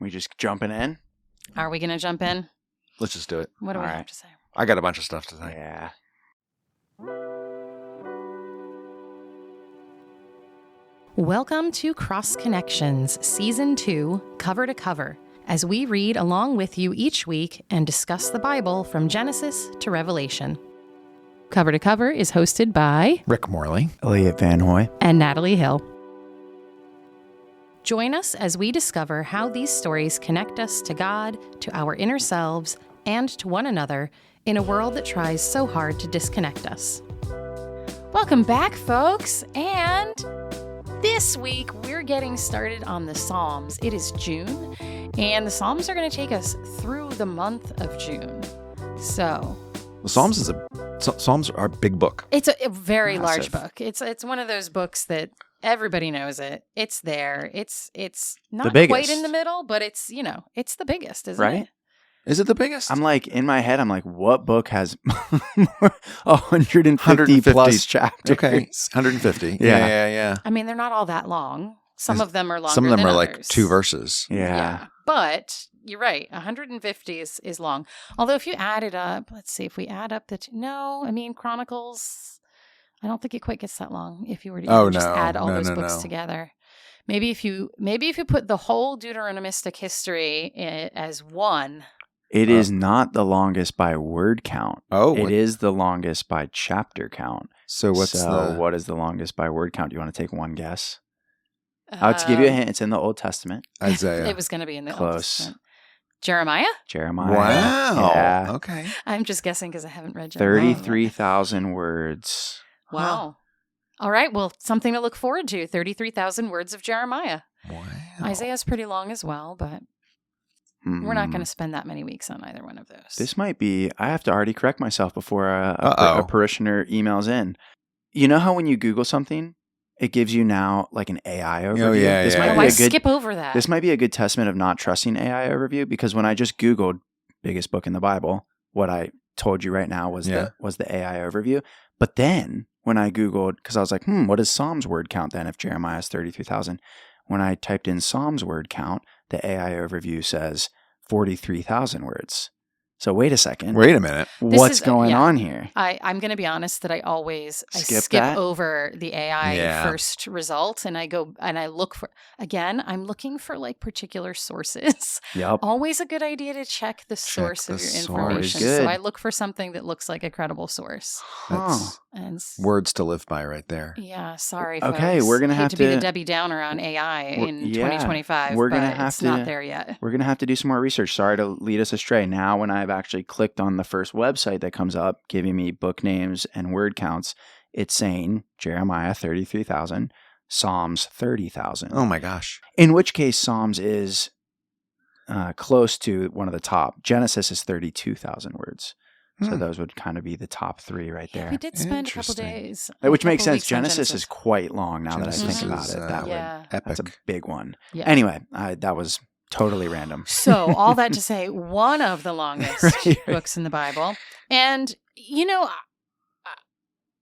We just jumping in? Are we going to jump in? Let's just do it. What do we All have right. to say? I got a bunch of stuff to say. Yeah. Welcome to Cross Connections, Season 2, Cover to Cover, as we read along with you each week and discuss the Bible from Genesis to Revelation. Cover to Cover is hosted by Rick Morley. Elliot VanHoy. and Natalee Hill. Join us as we discover how these stories connect us to God, to our inner selves, and to one another in a world that tries so hard to disconnect us. Welcome back, folks, and this week we're getting started on the Psalms. It is June, and the Psalms are going to take us through the month of June. So, The Psalms Psalms are a big book. it's a very large Massive. book. It's one of those books that everybody knows it. It's there. It's not biggest. quite in the middle, but it's it's the biggest, isn't Right? it? Is it the biggest? I'm like, in my head, I'm like, what book has 150 150 plus chapters? Okay, 150. Yeah. Yeah. I mean, they're not all that long. Some of them are longer. Some of them than are like others. 2 verses. Yeah. But you're right. 150 is long. Although if you add it up, let's see if we add up Chronicles. I don't think it quite gets that long if you were to just add all those books together. Maybe if you put the whole Deuteronomistic history as one. It is not the longest by word count. Oh, It is the longest by chapter count. So What is the longest by word count? Do you want to take one guess? To give you a hint, it's in the Old Testament. Isaiah? It was going to be in the Old Close. Testament. Jeremiah? Jeremiah. Wow. Yeah. Okay. I'm just guessing because I haven't read Jeremiah. 33,000 words. Wow. All right. Well, something to look forward to. 33,000 words of Jeremiah. Wow. Isaiah's pretty long as well, but we're not going to spend that many weeks on either one of those. This might be, I have to already correct myself before a Uh-oh. parishioner emails in. You know how when you Google something, it gives you now like an AI overview? yeah, This yeah. might Oh, be I a good, skip over that. This might be a good testament of not trusting AI overview, because when I just Googled biggest book in the Bible, what I told you right now was the AI overview. But then when I Googled, because I was like, what is Psalms word count then if Jeremiah is 33,000? When I typed in Psalms word count, the AI overview says 43,000 words. So wait a second. Wait a minute. What's going on here? I'm going to be honest that I always Skip skip that? over the AI Yeah. first result, and I go and I look for, again, I'm looking for like particular sources. Yep. Always a good idea to check the source of the your source. information. Good. So I look for something that looks like a credible source. That's And words to live by right there. yeah, sorry. Okay, folks. we're gonna Hate have to be the to- Debbie Downer on AI in yeah, 2025. we're gonna but have it's to- not there yet. We're going to have to do some more research. Sorry to lead us astray. Now, when I've actually clicked on the first website that comes up giving me book names and word counts, it's saying Jeremiah 33,000, Psalms 30,000. Oh my gosh. In which case, Psalms is close to one of the top. Genesis is 32,000 words. So those would kind of be the top 3 right Yeah, there. we did spend a couple Interesting. days. Which a makes couple sense. weeks on Genesis is quite long now that I think about Genesis it. is, That yeah. would, Epic. that's a big one. Yeah. Anyway, that was totally random. So all that to say, one of the longest Right. books in the Bible. And,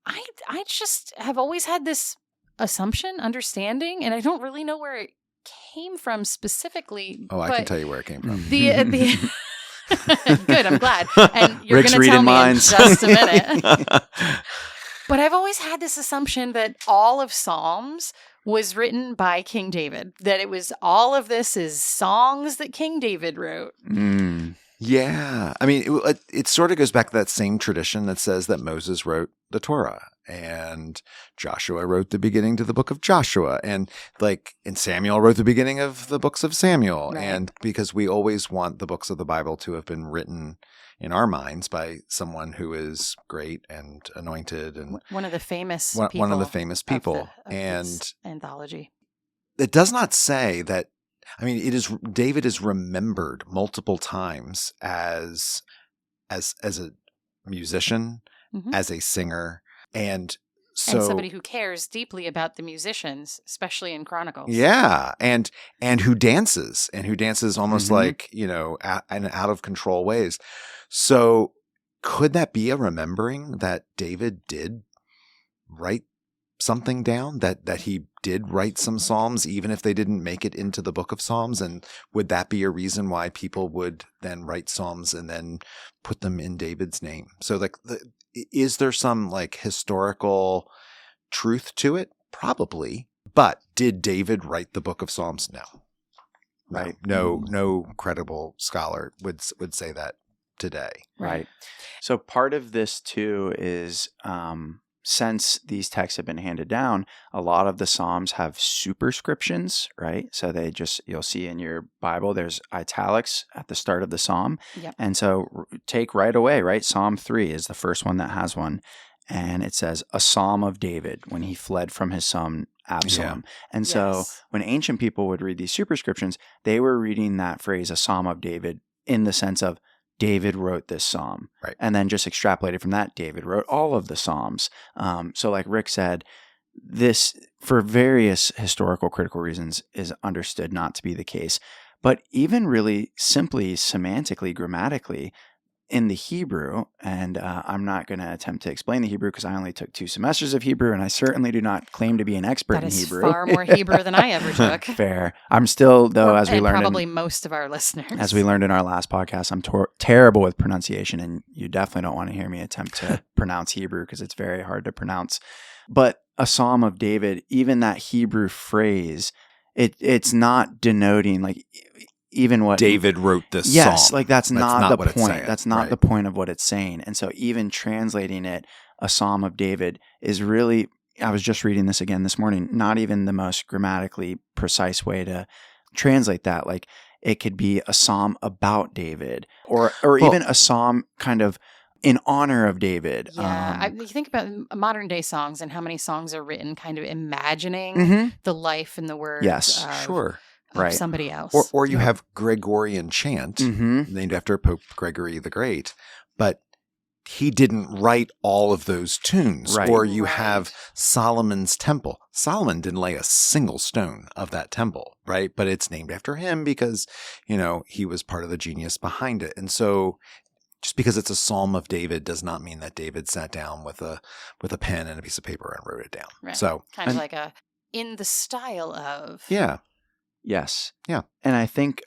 I just have always had this assumption, understanding, and I don't really know where it came from specifically. Oh, I but can tell you where it came from. the Good, I'm glad. And you're Rick's going to tell reading me minds. in just a minute. But I've always had this assumption that all of Psalms was written by King David, that it was all of this is songs that King David wrote. Yeah. I mean, it sort of goes back to that same tradition that says that Moses wrote the Torah and Joshua wrote the beginning to the book of Joshua and Samuel wrote the beginning of the books of Samuel. Right. And because we always want the books of the Bible to have been written in our minds by someone who is great and anointed and One of the famous people. one of the famous people. of and this anthology. it does not say that. I mean, David is remembered multiple times as a musician, Mhm. as a singer, and so And somebody who cares deeply about the musicians, especially in Chronicles. yeah, and who dances almost Mhm. like in out of control ways. So could that be a remembering that David did write something down that he did write some Psalms, even if they didn't make it into the book of Psalms? And would that be a reason why people would then write Psalms and then put them in David's name? So like, is there some like historical truth to it? Probably. But did David write the book of Psalms? No. Right. No credible scholar would say that today. Right. So part of this too is, since these texts have been handed down, a lot of the Psalms have superscriptions, right? So you'll see in your Bible, there's italics at the start of the Psalm. Yep. And so take right away, right? Psalm 3 is the first one that has one. And it says, a Psalm of David when he fled from his son Absalom. Yeah. And so when ancient people would read these superscriptions, they were reading that phrase, a Psalm of David, in the sense of David wrote this psalm, right? And then just extrapolated from that, David wrote all of the Psalms. So like Rick said, this, for various historical critical reasons, is understood not to be the case. But even really simply semantically, grammatically, in the Hebrew, and I'm not going to attempt to explain the Hebrew because I only took 2 semesters of Hebrew, and I certainly do not claim to be an expert in Hebrew. That is far more Hebrew than I ever took. Fair. I'm still, though, as we learned, probably most of our listeners, as we learned in our last podcast, I'm terrible with pronunciation, and you definitely don't want to hear me attempt to pronounce Hebrew because it's very hard to pronounce. But a Psalm of David, even that Hebrew phrase, it's not denoting like. Even what David wrote this psalm. Yes, like that's not the point. That's not right. the point of what it's saying. And so even translating it, a Psalm of David, is really, I was just reading this again this morning, not even the most grammatically precise way to translate that. Like it could be a psalm about David or even a psalm kind of in honor of David. Yeah, you think about modern day songs and how many songs are written kind of imagining the life and the words. Yes, sure. Right. Somebody else. Or you have Gregorian chant, named after Pope Gregory the Great, but he didn't write all of those tunes. Right. Or you have Solomon's temple. Solomon didn't lay a single stone of that temple, right? But it's named after him because, he was part of the genius behind it. And so just because it's a Psalm of David does not mean that David sat down with a pen and a piece of paper and wrote it down. Right. So kind of like in the style of. Yeah. Yes. Yeah. And I think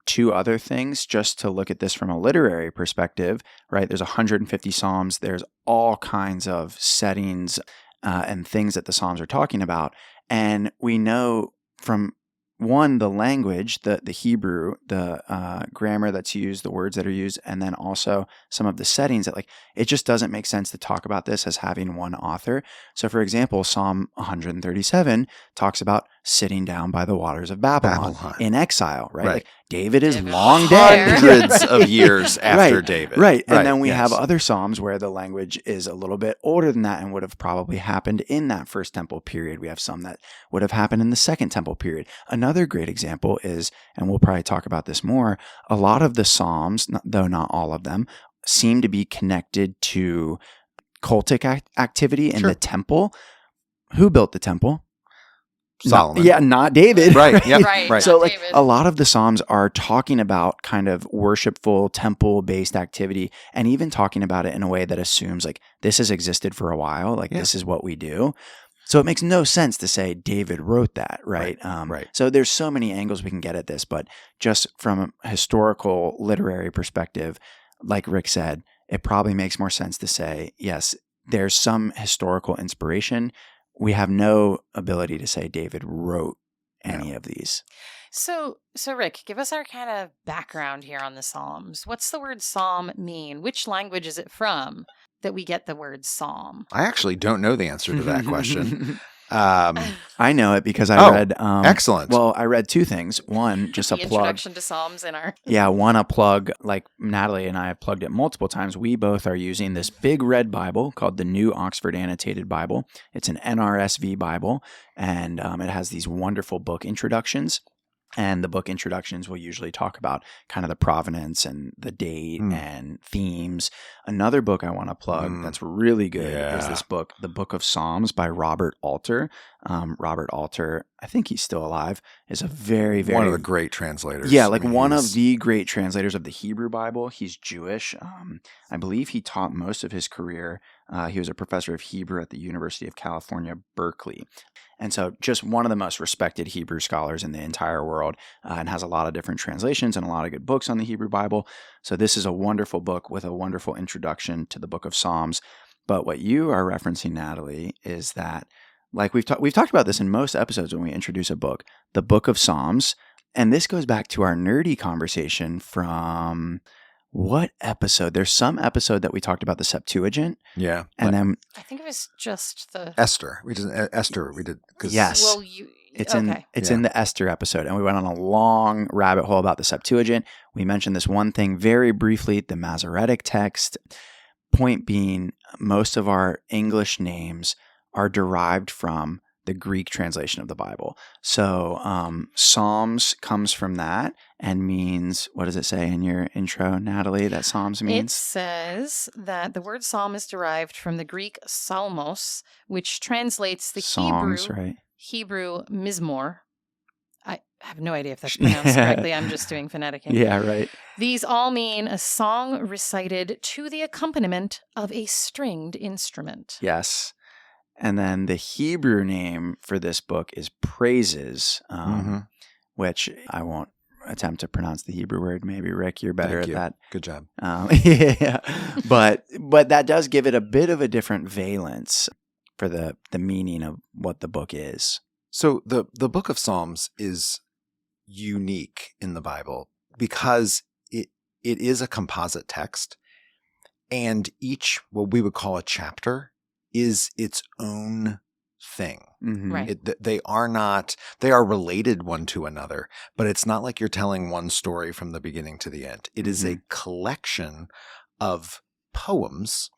2 other things, just to look at this from a literary perspective, right? There's 150 Psalms. There's all kinds of settings and things that the Psalms are talking about. And we know from one, the language, the Hebrew, the grammar that's used, the words that are used, and then also some of the settings that it just doesn't make sense to talk about this as having one author. So for example, Psalm 137 talks about sitting down by the waters of Babylon. In exile, right? Like David is long dead. Hundreds of years after David. Right. And then we have other Psalms where the language is a little bit older than that and would have probably happened in that first temple period. We have some that would have happened in the second temple period. Another great example is, and we'll probably talk about this more, a lot of the Psalms, though not all of them, seem to be connected to cultic activity in the temple. Who built the temple? Solomon. Not David. Right. Yep. Right. So a lot of the Psalms are talking about kind of worshipful temple-based activity and even talking about it in a way that assumes this has existed for a while. This is what we do. So it makes no sense to say David wrote that, right? Right. So there's so many angles we can get at this, but just from a historical literary perspective, like Rick said, it probably makes more sense to say, yes, there's some historical inspiration. We have no ability to say David wrote any of these. So Rick, give us our kind of background here on the Psalms. What's the word psalm mean? Which language is it from that we get the word psalm? I actually don't know the answer to that question. I know it because I read. Excellent. Well, I read 2 things. One, just a plug. Introduction to Psalms in our. One, a plug. Like Natalee and I have plugged it multiple times. We both are using this big red Bible called the New Oxford Annotated Bible. It's an NRSV Bible, and it has these wonderful book introductions. And the book introductions will usually talk about kind of the provenance and the date and themes. Another book I want to plug that's really good is this book, The Book of Psalms by Robert Alter. Robert Alter I think he's still alive, is a very, very... One of the great translators. Yeah, like one of the great translators of the Hebrew Bible. He's Jewish. I believe he taught most of his career. He was a professor of Hebrew at the University of California, Berkeley. And so just one of the most respected Hebrew scholars in the entire world, and has a lot of different translations and a lot of good books on the Hebrew Bible. So this is a wonderful book with a wonderful introduction to the book of Psalms. But what you are referencing, Natalee, is that, like we've talked about this in most episodes when we introduce a book, the book of Psalms. And this goes back to our nerdy conversation from what episode? There's some episode that we talked about the Septuagint. Yeah. And then I think it was just the Esther. We did Esther. We did. Yes. Well, it's in the Esther episode, and we went on a long rabbit hole about the Septuagint. We mentioned this one thing very briefly, the Masoretic text. Point being, most of our English names are derived from the Greek translation of the Bible. So Psalms comes from that and means, what does it say in your intro, Natalee, that Psalms means? It says that the word psalm is derived from the Greek psalmos, which translates the Songs, right? Hebrew mizmor. I have no idea if that's pronounced correctly. I'm just doing phoneticking. Yeah, right. These all mean a song recited to the accompaniment of a stringed instrument. Yes. And then the Hebrew name for this book is Praises, which I won't attempt to pronounce the Hebrew word. Maybe, Rick, you're better at that. Good job. Yeah. But that does give it a bit of a different valence for the meaning of what the book is. So the book of Psalms is unique in the Bible because it is a composite text, and each, what we would call a chapter, is its own thing. Mm-hmm. Right. They are related one to another, but it's not like you're telling one story from the beginning to the end. It is a collection of poems,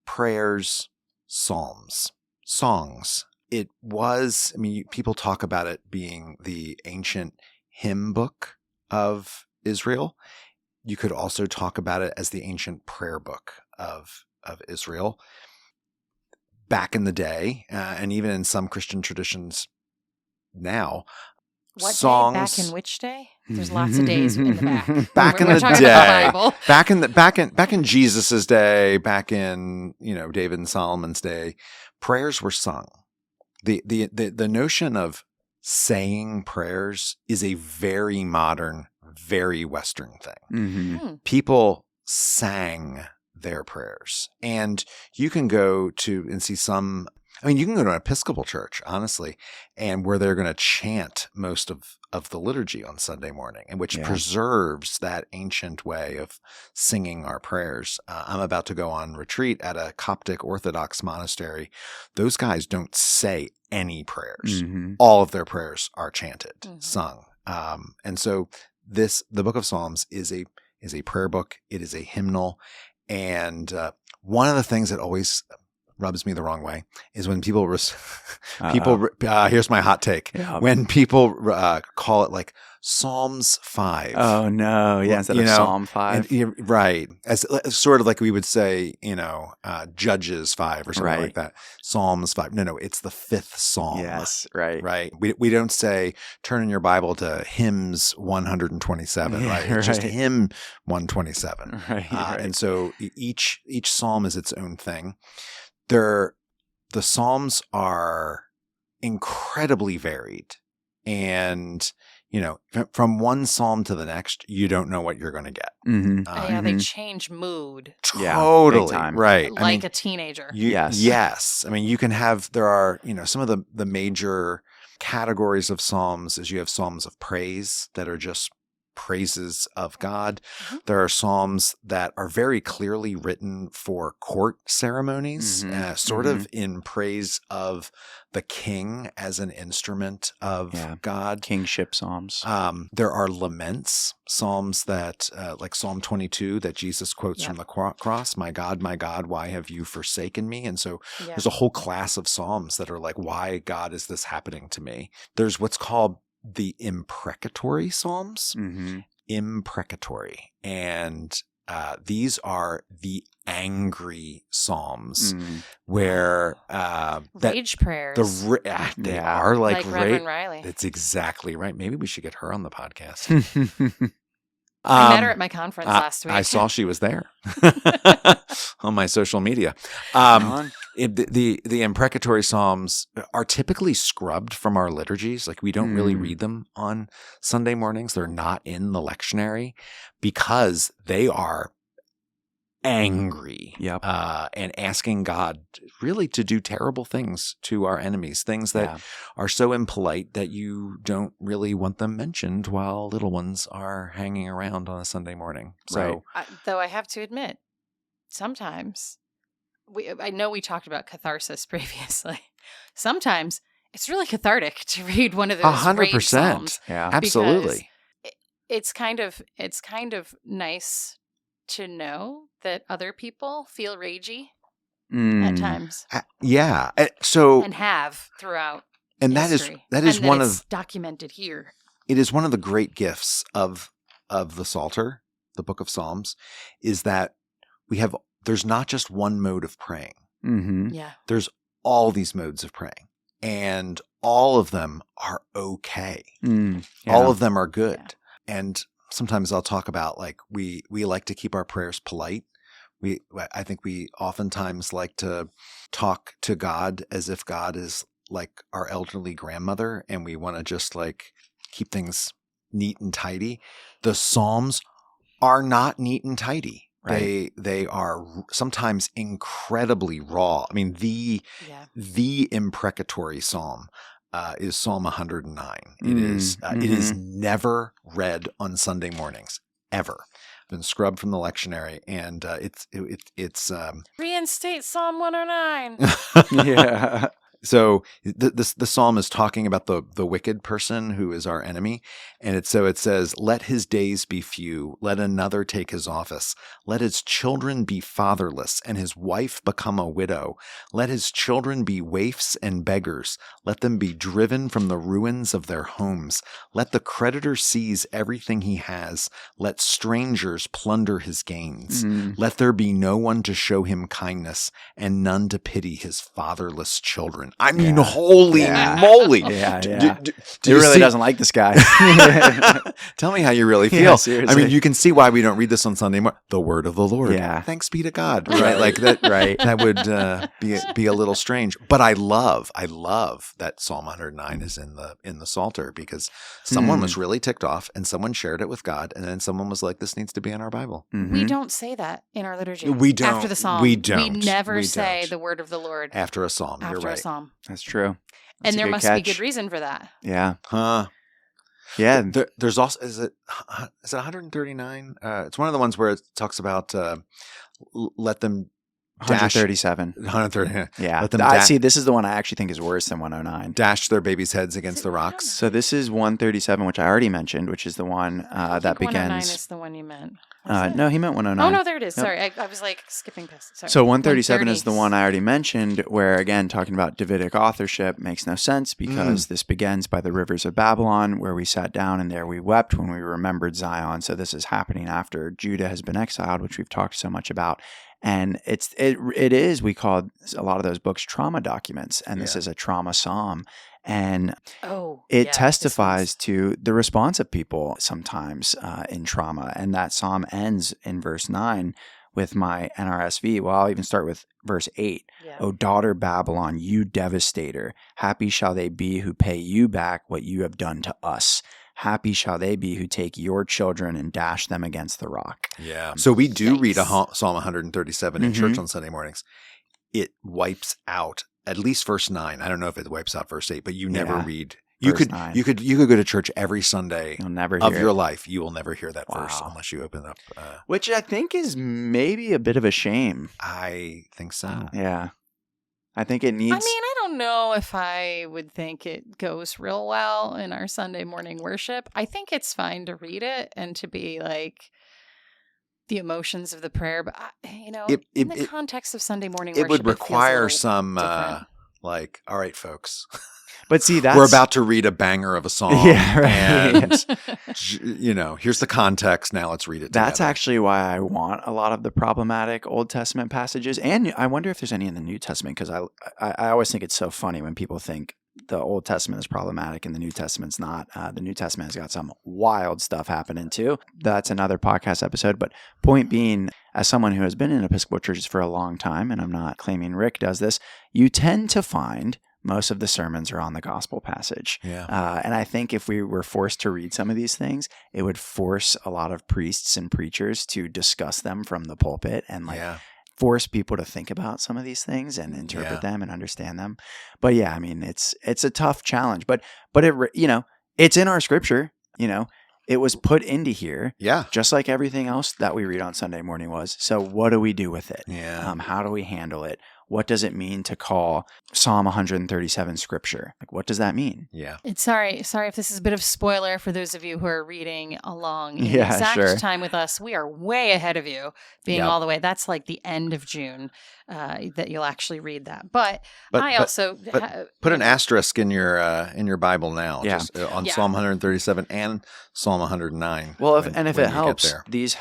prayers, psalms, songs. It was, people talk about it being the ancient hymn book of Israel. You could also talk about it as the ancient prayer book of Israel. Back in the day, and even in some Christian traditions now, What songs. Day? Back in which day? There's lots of days in the back. Back in We're the talking day, about the Bible. back in Jesus's day, back in David and Solomon's day, prayers were sung. The notion of saying prayers is a very modern, very Western thing. Mm-hmm. People sang their prayers, and you can go to and see some. You can go to an Episcopal church, honestly, and where they're going to chant most of the liturgy on Sunday morning, and which preserves that ancient way of singing our prayers. I'm about to go on retreat at a Coptic Orthodox monastery. Those guys don't say any prayers. Mm-hmm. All of their prayers are chanted, sung. And so the Book of Psalms is a prayer book. It is a hymnal. And one of the things that always rubs me the wrong way is when people here's my hot take. Yeah. When people call it like Psalms 5. Oh no, yeah, instead of Psalm 5. Right. As sort of like we would say, Judges 5 or something like that. Psalms 5. No, it's the 5th Psalm. Yes, right. Right. We don't say turn in your Bible to hymns 127, right? It's just hymn 127. Right. And so each psalm is its own thing. The Psalms are incredibly varied, and from one psalm to the next, you don't know what you're going to get. Mm-hmm. They change mood. Totally, big time. Right? Like a teenager. Yes. You can have. There are some of the major categories of psalms. Is you have psalms of praise that are just praises of God. Mm-hmm. There are psalms that are very clearly written for court ceremonies, sort of in praise of the king as an instrument of God. Kingship psalms. There are laments, psalms that, like Psalm 22, that Jesus quotes from the cross, my God, why have you forsaken me? And so there's a whole class of psalms that are like, why, God, is this happening to me? There's what's called the imprecatory psalms, imprecatory. And these are the angry psalms where rage prayers. They are like Reverend Riley. That's exactly right. Maybe we should get her on the podcast. I met her at my conference last week. I saw she was there on my social media. The imprecatory psalms are typically scrubbed from our liturgies. Like we don't really read them on Sunday mornings. They're not in the lectionary because they are angry and asking God really to do terrible things to our enemies, things that are so impolite that you don't really want them mentioned while little ones are hanging around on a Sunday morning. So, though I have to admit, sometimes I know we talked about catharsis previously. Sometimes it's really cathartic to read one of those 100%. Psalms. Yeah, absolutely. It's kind of nice to know that other people feel ragey at times. And have throughout history. that is one of documented here. It is one of the great gifts of the Psalter, the Book of Psalms, is that there's not just one mode of praying. Mm-hmm. Yeah. There's all these modes of praying, and all of them are okay. All of them are good. Yeah. And sometimes I'll talk about like we like to keep our prayers polite. I think we oftentimes like to talk to God as if God is like our elderly grandmother, and we want to just like keep things neat and tidy. The Psalms are not neat and tidy. Right. They are sometimes incredibly raw. I mean, the imprecatory psalm is Psalm 109. It is never read on Sunday mornings ever. Been scrubbed from the lectionary, and it's reinstate Psalm 109. Yeah. So the psalm is talking about the wicked person who is our enemy. And it says, let his days be few. Let another take his office. Let his children be fatherless and his wife become a widow. Let his children be waifs and beggars. Let them be driven from the ruins of their homes. Let the creditor seize everything he has. Let strangers plunder his gains. Let there be no one to show him kindness and none to pity his fatherless children. I mean, holy moly. Yeah. He really doesn't like this guy. Tell me how you really feel. Yeah, seriously. I mean, you can see why we don't read this on Sunday morning. The word of the Lord. Yeah. Thanks be to God. Right. Like that. Right. That would be a little strange. But I love that Psalm 109 is in the Psalter, because someone was really ticked off and someone shared it with God, and then someone was like, this needs to be in our Bible. Mm-hmm. We don't say that in our liturgy. We don't. After the Psalm. We don't. We never say the word of the Lord. After a Psalm. You're right. After a Psalm. That's true. And there must be good reason for that. Yeah. Huh. Yeah. There's also, is it 139? It's one of the ones where it talks about let them dash. 137. 139. Yeah. Let them see, this is the one I actually think is worse than 109. Dash their babies' heads against the rocks. So this is 137, which I already mentioned, which is the one that begins. 109 is the one you meant. No, he meant 109. Oh, no, there it is. Yep. Sorry. I was like skipping past. Sorry. So 137 is the one I already mentioned, where, again, talking about Davidic authorship makes no sense, because this begins by the rivers of Babylon, where we sat down and there we wept when we remembered Zion. So this is happening after Judah has been exiled, which we've talked so much about. And it is, we call a lot of those books trauma documents, and this is a trauma psalm. And it testifies to the response of people sometimes in trauma. And that psalm ends in verse 9 with my NRSV. Well, I'll even start with verse 8. Yeah. O daughter Babylon, you devastator, happy shall they be who pay you back what you have done to us. Happy shall they be who take your children and dash them against the rock. Yeah. So we do read a Psalm 137 in church on Sunday mornings. It wipes out at least verse 9. I don't know if it wipes out verse 8, but you never read. You could go to church every Sunday of your life. You will never hear that verse unless you open up. Which I think is maybe a bit of a shame. I think so. Yeah. I think it needs. I mean, I don't know if I would think it goes real well in our Sunday morning worship. I think it's fine to read it and to be like the emotions of the prayer, but in the context of Sunday morning worship, it would require some Like, all right, folks. But see, we're about to read a banger of a song. Yeah, right. And, here's the context. Now let's read it together. That's actually why I want a lot of the problematic Old Testament passages. And I wonder if there's any in the New Testament, because I always think it's so funny when people think the Old Testament is problematic and the New Testament's not. The New Testament has got some wild stuff happening too. That's another podcast episode. But point being, as someone who has been in Episcopal churches for a long time, and I'm not claiming Rick does this, you tend to find most of the sermons are on the gospel passage. Yeah. And I think if we were forced to read some of these things, it would force a lot of priests and preachers to discuss them from the pulpit and force people to think about some of these things and interpret them and understand them. But yeah, I mean, it's a tough challenge, but it, it's in our scripture, it was put into here. Yeah. Just like everything else that we read on Sunday morning was. So what do we do with it? Yeah. How do we handle it? What does it mean to call Psalm 137 scripture? Like, what does that mean? Yeah. It's sorry if this is a bit of spoiler for those of you who are reading along in Yeah, exact sure. time with us. We are way ahead of you, being all the way. That's like the end of June that you'll actually read that. But put an asterisk in your Bible now, just on Psalm 137 and Psalm 109. Well, if it helps, these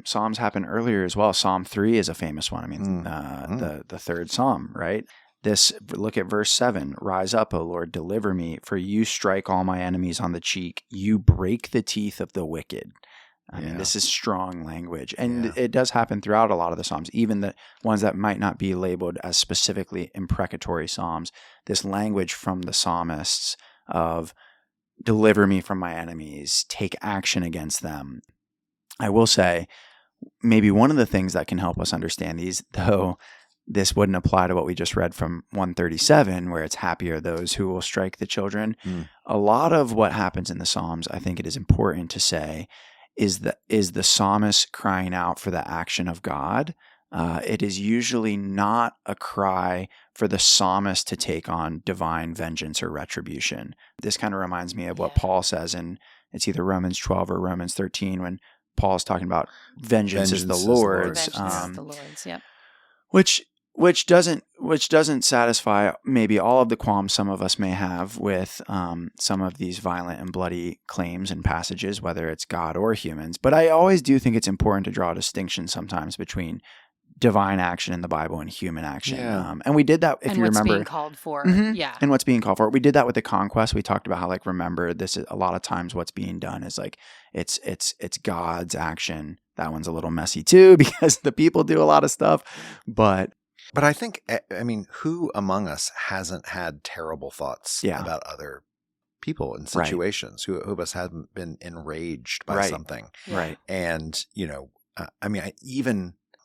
Psalms happen earlier as well. Psalm 3 is a famous one. I mean, the third Psalm, right? Look at verse 7. Rise up, O Lord, deliver me, for you strike all my enemies on the cheek. You break the teeth of the wicked. I mean, this is strong language. And it does happen throughout a lot of the Psalms, even the ones that might not be labeled as specifically imprecatory Psalms. This language from the psalmists of deliver me from my enemies, take action against them. I will say, maybe one of the things that can help us understand these, though this wouldn't apply to what we just read from 137, where it's happy are those who will strike the children. A lot of what happens in the Psalms, I think it is important to say, is the psalmist crying out for the action of God. It is usually not a cry for the psalmist to take on divine vengeance or retribution. This kind of reminds me of what Paul says in, it's either Romans 12 or Romans 13, when Paul's talking about vengeance is the Lord's. Vengeance is the Lord's, yep. Which doesn't satisfy maybe all of the qualms some of us may have with some of these violent and bloody claims and passages, whether it's God or humans. But I always do think it's important to draw a distinction sometimes between divine action in the Bible and human action. And we did that, if you remember. And what's being called for. Yeah. And what's being called for. We did that with the conquest. We talked about how, remember, this is a lot of times what's being done is it's God's action. That one's a little messy too, because the people do a lot of stuff. But I think, who among us hasn't had terrible thoughts about other people and situations? Who of us hasn't been enraged by something? Right. And,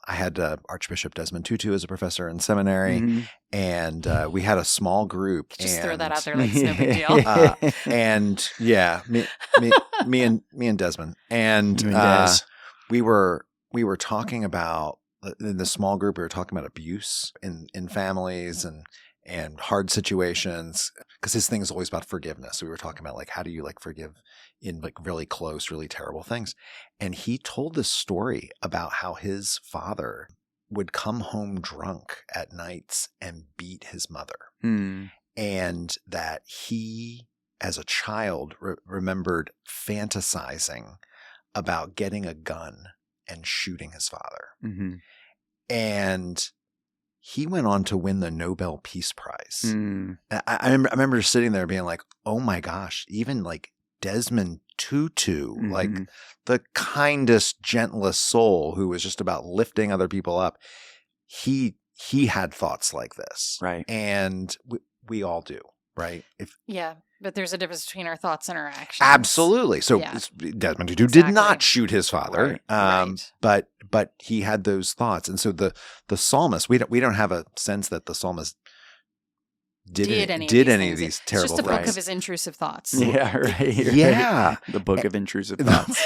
I had Archbishop Desmond Tutu as a professor in seminary, and we had a small group. Just throw that out there like it's no big deal. And me and Desmond, and we were talking about. In the small group, we were talking about abuse in families and hard situations, because his thing is always about forgiveness. So we were talking about how do you forgive in really close, really terrible things. And he told this story about how his father would come home drunk at nights and beat his mother. And that he, as a child, remembered fantasizing about getting a gun and shooting his father. And he went on to win the Nobel Peace Prize. I remember sitting there being like, oh my gosh, even Desmond Tutu, the kindest, gentlest soul who was just about lifting other people up, he had thoughts like this. Right. And we all do, right? But there's a difference between our thoughts and our actions. Absolutely. So Desmond Tutu did not shoot his father, but he had those thoughts, and so the psalmist, we don't have a sense that the psalmist did any of these terrible things. It's just a book of his intrusive thoughts. Yeah, right. Yeah, the book of intrusive thoughts.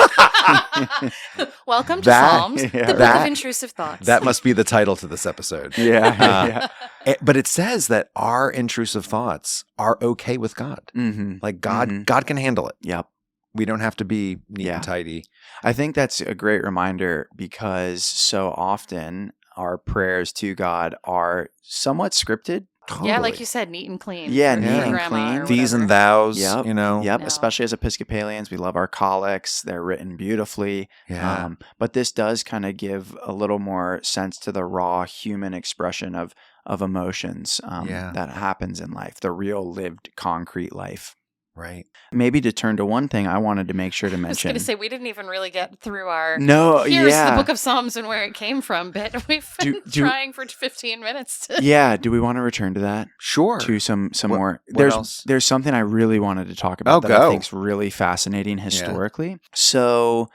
Welcome to Psalms, the book of intrusive thoughts. That must be the title to this episode. But it says that our intrusive thoughts are okay with God. God can handle it. Yep. We don't have to be neat and tidy. I think that's a great reminder, because so often our prayers to God are somewhat scripted. Totally. Yeah, like you said, neat and clean. Yeah, for neat your and grandma clean. or These and whatever. thous, Yep. you know? Yep. No. Especially as Episcopalians, we love our collects. They're written beautifully. Yeah. But this does kind of give a little more sense to the raw human expression of emotions that happens in life, the real lived concrete life. Right. Maybe to turn to one thing I wanted to make sure to I was mention. going to say, we didn't even really get through our Here's the Book of Psalms and where it came from bit. We've been trying for 15 minutes to... Yeah, do we want to return to that? Sure. To some more. What else? There's something I really wanted to talk about that I think's really fascinating historically. Yeah. So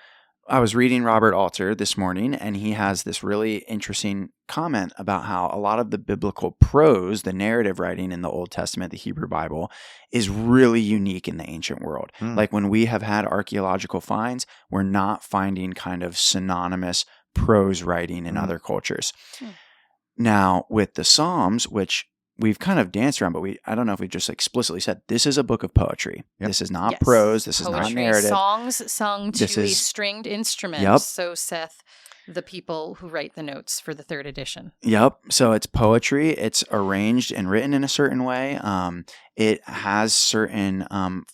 I was reading Robert Alter this morning, and he has this really interesting comment about how a lot of the biblical prose, the narrative writing in the Old Testament, the Hebrew Bible, is really unique in the ancient world. Like when we have had archaeological finds, we're not finding kind of synonymous prose writing in other cultures. Now, with the Psalms, which we've kind of danced around, but I don't know if we just explicitly said, this is a book of poetry. Yep. This is not prose. This is not narrative. Songs sung to a stringed instrument. Yep. So saith the people who write the notes for the 3rd edition. Yep. So it's poetry. It's arranged and written in a certain way. It has certain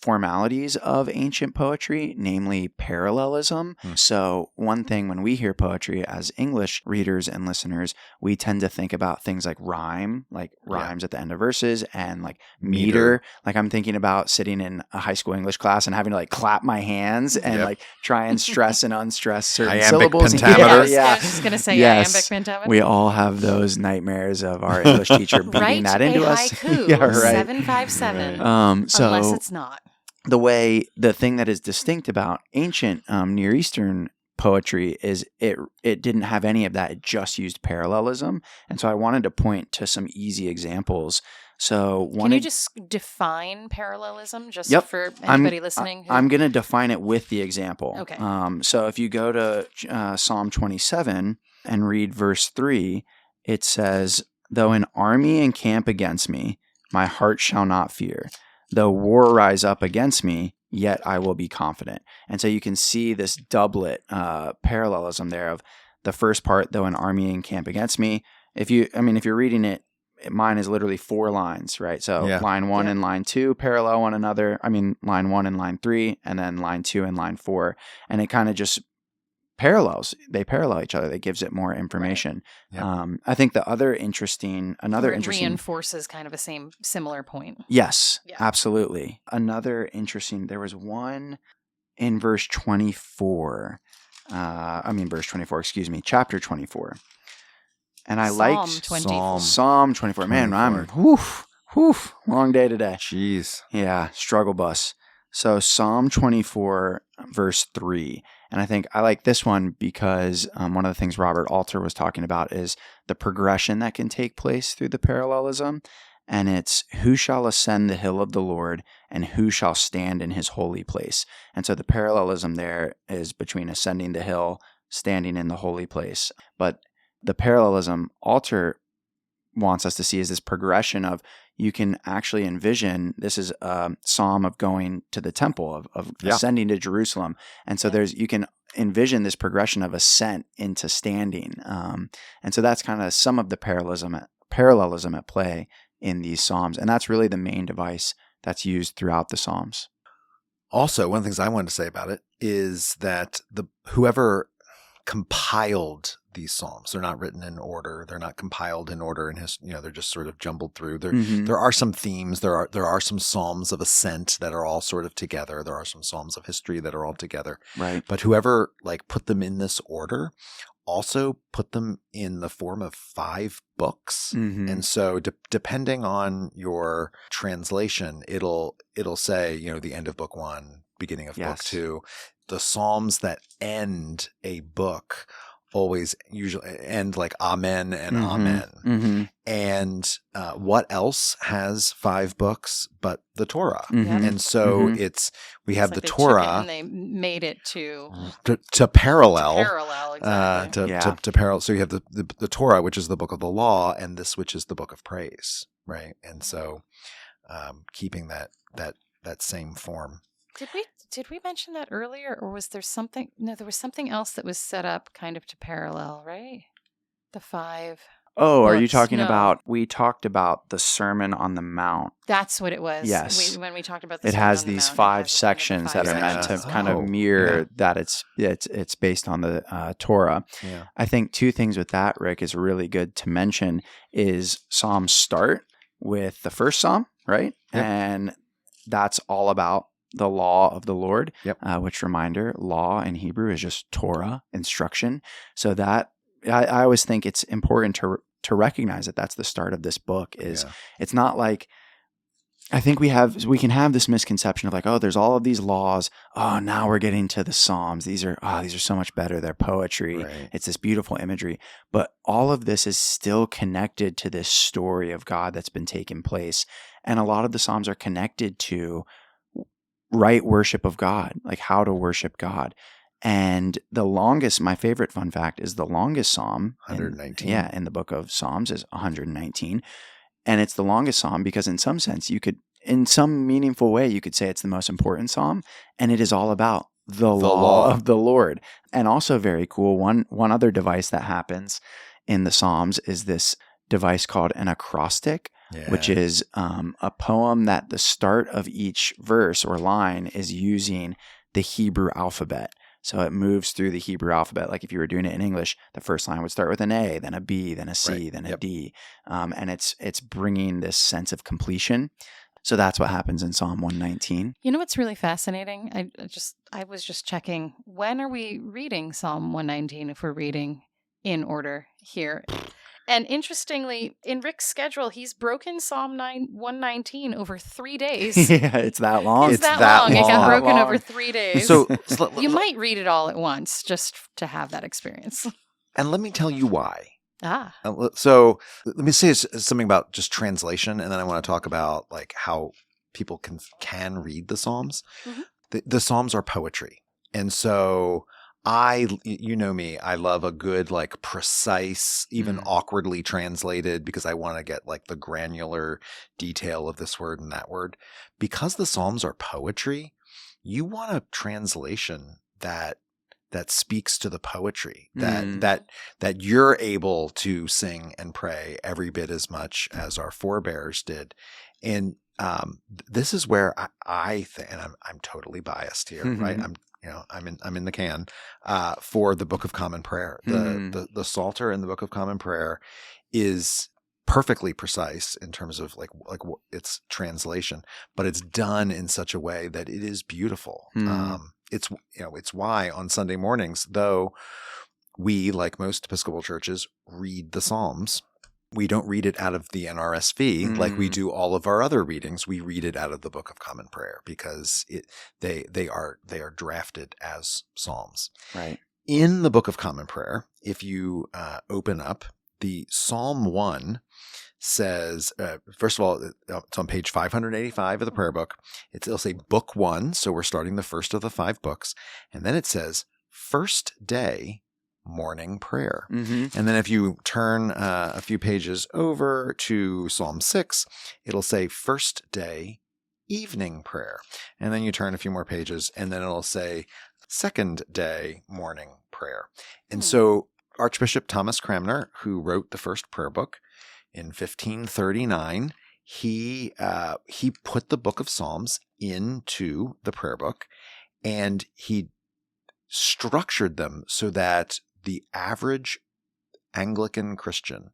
formalities of ancient poetry, namely parallelism. So one thing when we hear poetry as English readers and listeners, we tend to think about things like rhyme, like rhymes at the end of verses, and like meter. Like I'm thinking about sitting in a high school English class and having to like clap my hands and like try and stress and unstress certain syllables. Pentameter. Yeah. I was just going to say iambic pentameter. We all have those nightmares of our English teacher beating that into us. Haiku, 757. Unless it's not. The thing that is distinct about ancient Near Eastern poetry is it didn't have any of that. It just used parallelism. And so I wanted to point to some easy examples. So can you just define parallelism just for anybody listening? I'm going to define it with the example. Okay. So if you go to Psalm 27 and read verse 3, it says, "Though an army encamp against me, my heart shall not fear. Though war rise up against me, yet I will be confident." And so you can see this doublet parallelism there of the first part, though an army encamp against me. If you're reading it, mine is literally 4 lines, right? So line 1 and line 2 parallel one another. Line 1 and line 3, and then line 2 and line 4. And it kind of just parallels. They parallel each other. That gives it more information. Right. Yep. I think another interesting reinforces kind of a similar point. Yes, absolutely. Another interesting. There was one in verse 24. Chapter 24. And I liked Psalm 24. Man, I'm long day today. Jeez. Yeah, struggle bus. So Psalm 24, verse 3. And I think I like this one because one of the things Robert Alter was talking about is the progression that can take place through the parallelism. And it's, who shall ascend the hill of the Lord, and who shall stand in his holy place? And so the parallelism there is between ascending the hill, standing in the holy place. But the parallelism Alter wants us to see is this progression of, you can actually envision, this is a psalm of going to the temple, of ascending to Jerusalem. And so you can envision this progression of ascent into standing. And so that's kind of some of the parallelism at play in these psalms. And that's really the main device that's used throughout the psalms. Also, one of the things I wanted to say about it is that whoever compiled these psalms, they're not written in order. They're not compiled in order in they're just sort of jumbled through. There are some themes. There are some psalms of ascent that are all sort of together. There are some psalms of history that are all together. Right. But whoever put them in this order also put them in the form of 5 books. Mm-hmm. And so depending on your translation, it'll say, the end of book 1, beginning of book 2. The psalms that end a book always usually end like amen and amen. Mm-hmm. And what else has 5 books but the Torah? Mm-hmm. And so we have the Torah. And they made it to parallel. Exactly. To parallel. So you have the Torah, which is the book of the law, and this, which is the book of praise, right? And so keeping that same form. Did we mention that earlier, or was there something? No, there was something else that was set up kind of to parallel, right? The 5. Oh, are you books. talking No. about, we talked about the Sermon on the Mount. That's what it was. Yes. When we talked about the It Sermon has on the these Mount, it 5 has the sections that are meant to sections. kind of Oh, mirror yeah. that it's based on the Torah. Yeah. I think 2 things with that, Rick, is really good to mention is Psalms start with the first Psalm, right? Yep. And that's all about the law of the Lord, Yep. Which, reminder, law in Hebrew is just Torah, instruction. So that I always think it's important to recognize that that's the start of this book. Is It's not like, I think we can have this misconception of like, oh, there's all of these laws. Oh, now we're getting to the Psalms. These are so much better. They're poetry. Right. It's this beautiful imagery. But all of this is still connected to this story of God that's been taking place. And a lot of the Psalms are connected to right worship of God, like how to worship God. And my favorite fun fact is the longest Psalm, 119. in the book of Psalms is 119. And it's the longest Psalm because in some sense in some meaningful way, you could say it's the most important Psalm. And it is all about the law of the Lord. And also very cool, one other device that happens in the Psalms is this device called an acrostic, which is a poem that the start of each verse or line is using the Hebrew alphabet. So it moves through the Hebrew alphabet. Like if you were doing it in English, the first line would start with an A, then a B, then a C, then a D. And it's bringing this sense of completion. So that's what happens in Psalm 119. You know what's really fascinating? I was just checking. When are we reading Psalm 119 if we're reading in order here? And interestingly, in Rick's schedule, he's broken Psalm 119 over 3 days. Yeah, it's that long. It's that long. It got broken over 3 days. So you might read it all at once just to have that experience. And let me tell you why. So let me say something about just translation, and then I want to talk about like how people can read the Psalms. Mm-hmm. The Psalms are poetry, and so you know me, I love a good, like, precise, even awkwardly translated, because I want to get like the granular detail of this word and that word. Because the Psalms are poetry, you want a translation that speaks to the poetry, that you're able to sing and pray every bit as much as our forebears did. And this is where I think, and I'm totally biased here, right? I'm in the can for the Book of Common Prayer. The Psalter in the Book of Common Prayer is perfectly precise in terms of like its translation, but it's done in such a way that it is beautiful. It's why on Sunday mornings, though we, like most Episcopal churches, read the Psalms, we don't read it out of the NRSV like we do all of our other readings. We read it out of the Book of Common Prayer because they are drafted as Psalms. Right. In the Book of Common Prayer, if you open up the Psalm 1, says, first of all, it's on page 585 of the prayer book. It'll say book 1. So we're starting the first of the 5 books. And then it says first day morning prayer. Mm-hmm. And then if you turn a few pages over to Psalm 6, it'll say first day evening prayer. And then you turn a few more pages and then it'll say second day morning prayer. And so Archbishop Thomas Cranmer, who wrote the first prayer book in 1539, he put the Book of Psalms into the prayer book, and he structured them so that the average Anglican Christian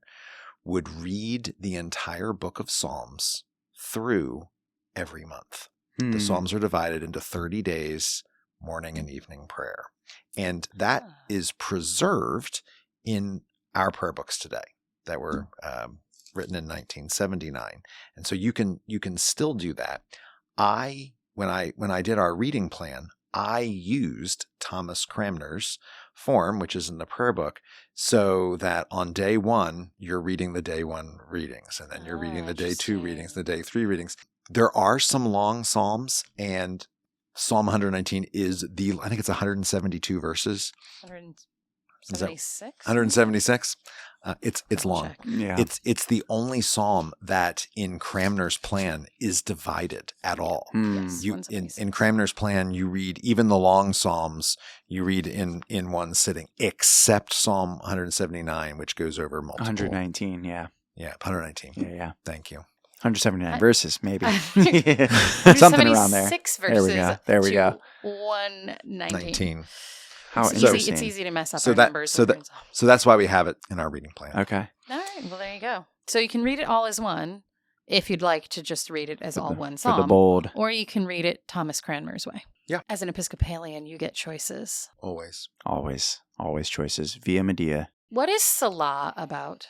would read the entire Book of Psalms through every month. The Psalms are divided into 30 days, morning and evening prayer. And that is preserved in our prayer books today that were written in 1979. And so you can still do that. When I did our reading plan, I used Thomas Cranmer's form, which is in the prayer book, so that on day 1, you're reading the day 1 readings, and then you're reading the day 2 readings, the day 3 readings. There are some long Psalms, and Psalm 119 is I think it's 172 verses. 176? 176. It's long. Check. Yeah. It's the only psalm that in Cranmer's plan is divided at all. Yes, You 176. in Cranmer's plan, you read even the long psalms. You read in one sitting, except Psalm 179, which goes over multiple. 119, yeah. Yeah, 119. Yeah. Thank you. 179 verses, maybe. Something Something around there. 76 There we verses go. There we go. 119. 19. How It's interesting. easy. It's easy to mess up So our that- numbers. so that- So that's why we have it in our reading plan. Okay. All right. Well, there you go. So you can read it all as one if you'd like to just read it as all one For psalm. the bold. Or you can read it Thomas Cranmer's way. Yeah. As an Episcopalian, you get choices. Always. Always choices. Via Medea. What is Salah about?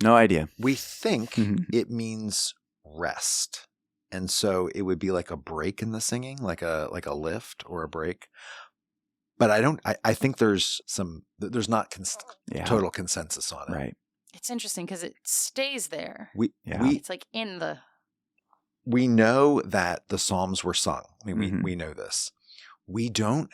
No idea. We think Mhm. it means rest. And so it would be like a break in the singing, like a lift or a break. But I think there's not Yeah. total consensus on it. Right. It's interesting because it stays there. Yeah. It's like in the... We know that the Psalms were sung. I mean, Mhm. we know this. We don't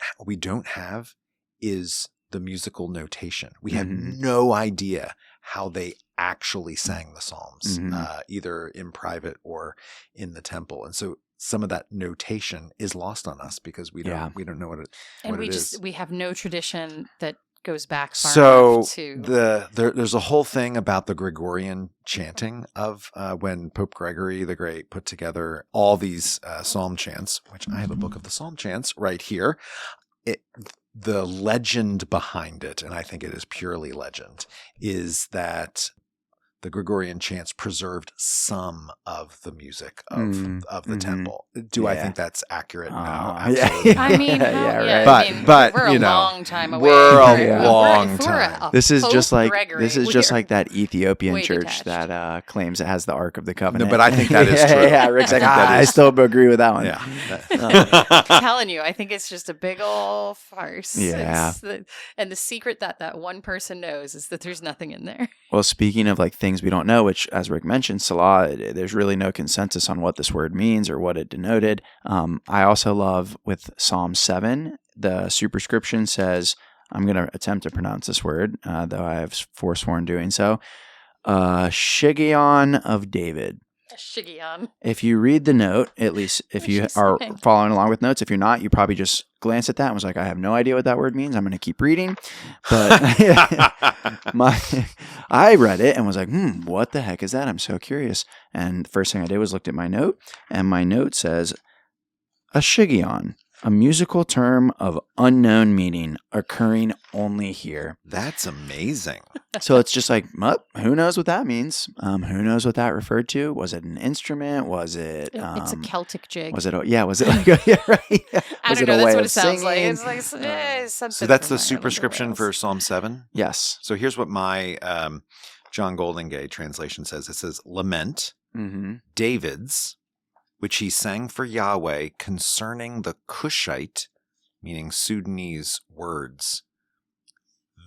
have is the musical notation. We have Mhm. no idea how they actually sang the Psalms, Mhm. either in private or in the temple. And so some of that notation is lost on us because we don't know what it And what we it just is. we have no tradition that goes back far So enough to... there's a whole thing about the Gregorian chanting of when Pope Gregory the Great put together all these psalm chants, which I have a book of the psalm chants right here. The legend behind it, and I think it is purely legend, is that the Gregorian chants preserved some of the music of the Mhm. temple. Do I Yeah. think that's accurate? No, Yeah. absolutely. I mean, Yeah, how- right. But, we're you a know, long time away. we're a If long if time. a This is Pope just like Gregory, like that Ethiopian way church detached. that claims it has the Ark of the Covenant. but I think that is Yeah, true. Yeah, Rick's I like, think that I is- still agree with that one. Yeah. I'm telling you, I think it's just a big old farce. Yeah. And the secret that one person knows is that there's nothing in there. Well, speaking of like things we don't know, which as Rick mentioned, Salah, there's really no consensus on what this word means or what it denoted. I also love with Psalm 7, the superscription says, I'm going to attempt to pronounce this word, though I have forsworn doing so, Shiggaion of David. Shiggaion. If you read the note, at least if you She's are saying. following along with notes, if you're not, you probably just glance at that and was like, I have no idea what that word means. I'm going to keep reading. But I read it and was like, what the heck is that? I'm so curious. And the first thing I did was looked at my note, and my note says, a shiggaion, a musical term of unknown meaning occurring only here. That's amazing. So it's just like, who knows what that means? Who knows what that referred to? Was it an instrument? Was it? It's a Celtic jig. Was it? Was it like? Yeah, right. I Was don't it know. a That's way what of it sounds like. singing? It's like something So that's the from Ireland or superscription for Wales. Psalm 7. Yes. So here's what my John Goldingay translation says. It says, lament, Mm-hmm. David's, which he sang for Yahweh concerning the Cushite, meaning Sudanese words,